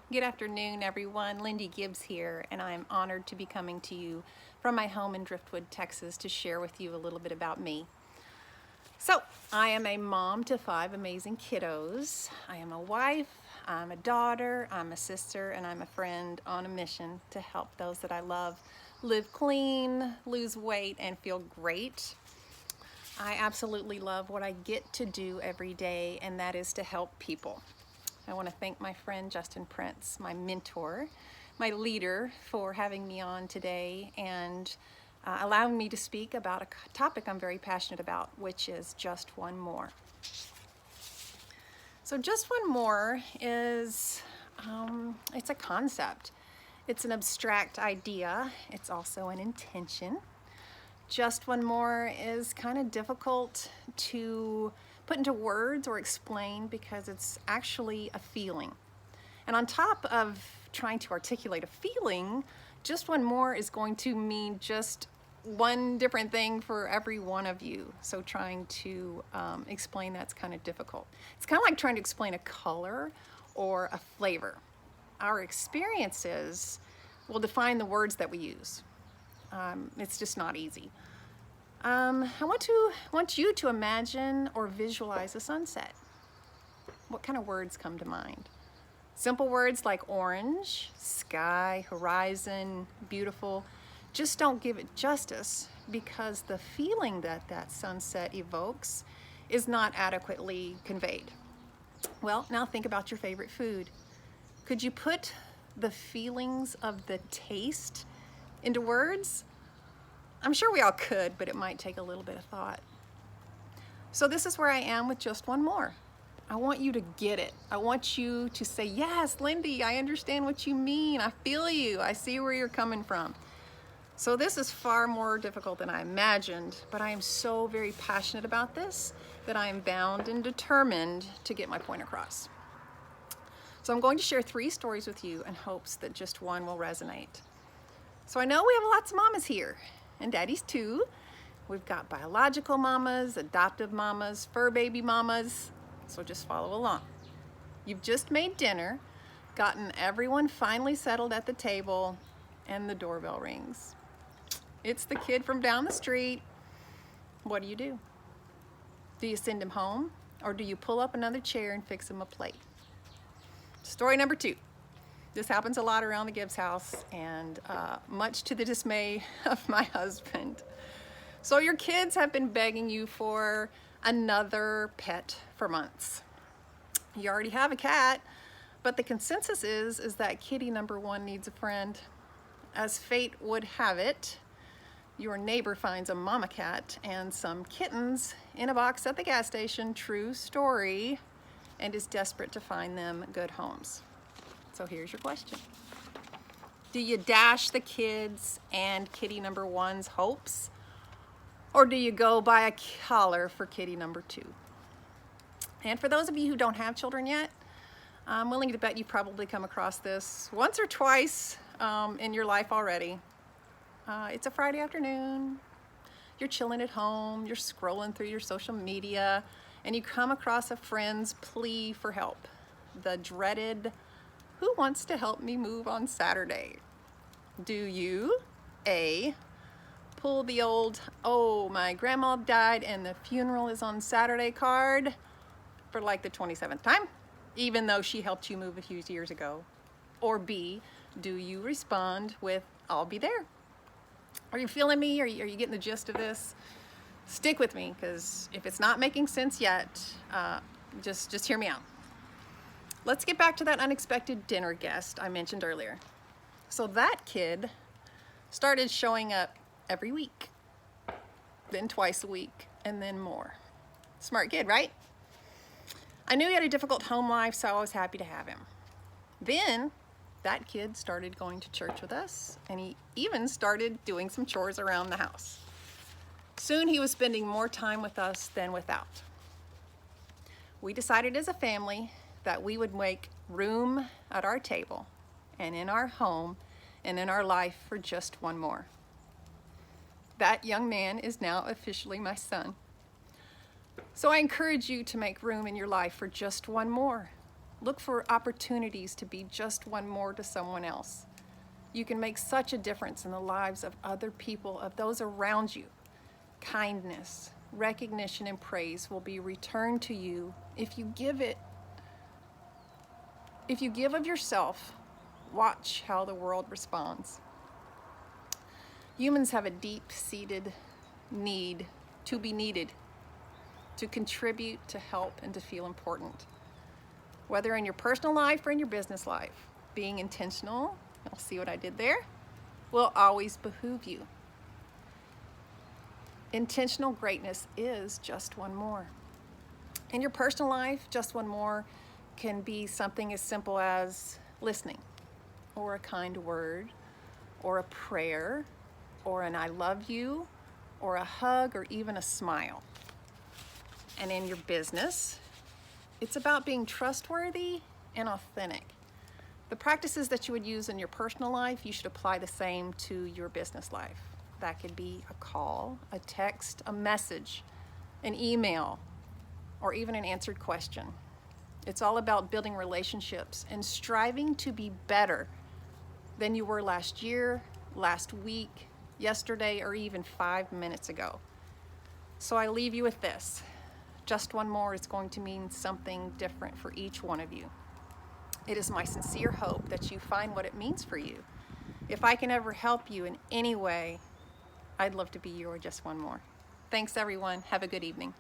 Good afternoon, everyone. Lindy Gibbs here, and I'm honored to be coming to you from my home in Driftwood, Texas, to share with you a little bit about me. So, I am a mom to 5 amazing kiddos. I am a wife, I'm a daughter, I'm a sister, and I'm a friend on a mission to help those that I love live clean, lose weight, and feel great. I absolutely love what I get to do every day, and that is to help people. I want to thank my friend Justin Prince, my mentor, my leader, for having me on today and allowing me to speak about a topic I'm very passionate about, which is just one more. So just one more is, it's a concept. It's an abstract idea. It's also an intention. Just one more is kind of difficult to put into words or explain because it's actually a feeling. And on top of trying to articulate a feeling, just one more is going to mean just one different thing for every one of you. So trying to explain that's kind of difficult. It's kind of like trying to explain a color or a flavor. Our experiences will define the words that we use. It's just not easy. I want you to imagine or visualize a sunset. What kind of words come to mind? Simple words like orange, sky, horizon, beautiful. Just don't give it justice because the feeling that that sunset evokes is not adequately conveyed. Well, now think about your favorite food. Could you put the feelings of the taste into words? I'm sure we all could, but it might take a little bit of thought. So this is where I am with just one more. I want you to get it. I want you to say, yes, Lindy, I understand what you mean. I feel you. I see where you're coming from. So this is far more difficult than I imagined, but I am so very passionate about this that I am bound and determined to get my point across. So I'm going to share 3 stories with you in hopes that just one will resonate. So I know we have lots of mamas here, and daddies too. We've got biological mamas, adoptive mamas, fur baby mamas, so just follow along. You've just made dinner, gotten everyone finally settled at the table, and the doorbell rings. It's the kid from down the street. What do? Do you send him home, or do you pull up another chair and fix him a plate? Story number 2. This happens a lot around the Gibbs house, and much to the dismay of my husband. So your kids have been begging you for another pet for months. You already have a cat, but the consensus is that kitty number 1 needs a friend. As fate would have it, your neighbor finds a mama cat and some kittens in a box at the gas station, true story, and is desperate to find them good homes. So here's your question. Do you dash the kids and kitty number 1's hopes? Or do you go buy a collar for kitty number 2? And for those of you who don't have children yet, I'm willing to bet you probably come across this once or twice in your life already. It's a Friday afternoon. You're chilling at home. You're scrolling through your social media, and you come across a friend's plea for help. The dreaded, who wants to help me move on Saturday? Do you, A, pull the old, oh, my grandma died and the funeral is on Saturday card for like the 27th time, even though she helped you move a few years ago? Or B, do you respond with, I'll be there? Are you feeling me? Are you getting the gist of this? Stick with me, because if it's not making sense yet, just hear me out. Let's get back to that unexpected dinner guest I mentioned earlier. So that kid started showing up every week, then twice a week, and then more. Smart kid, right? I knew he had a difficult home life, so I was happy to have him. Then that kid started going to church with us, and he even started doing some chores around the house. Soon he was spending more time with us than without. We decided as a family that we would make room at our table and in our home and in our life for just one more. That young man is now officially my son. So I encourage you to make room in your life for just one more. Look for opportunities to be just one more to someone else. You can make such a difference in the lives of other people, of those around you. Kindness, recognition, and praise will be returned to you if you give it. If you give of yourself, watch how the world responds. Humans have a deep-seated need to be needed, to contribute, to help, and to feel important. Whether in your personal life or in your business life, being intentional, you'll see what I did there, will always behoove you. Intentional greatness is just one more. In your personal life, just one more can be something as simple as listening, or a kind word, or a prayer, or an I love you, or a hug, or even a smile. And in your business, it's about being trustworthy and authentic. The practices that you would use in your personal life, you should apply the same to your business life. That could be a call, a text, a message, an email, or even an answered question. It's all about building relationships and striving to be better than you were last year, last week, yesterday, or even 5 minutes ago. So I leave you with this. Just one more is going to mean something different for each one of you. It is my sincere hope that you find what it means for you. If I can ever help you in any way, I'd love to be your Just One More. Thanks, everyone. Have a good evening.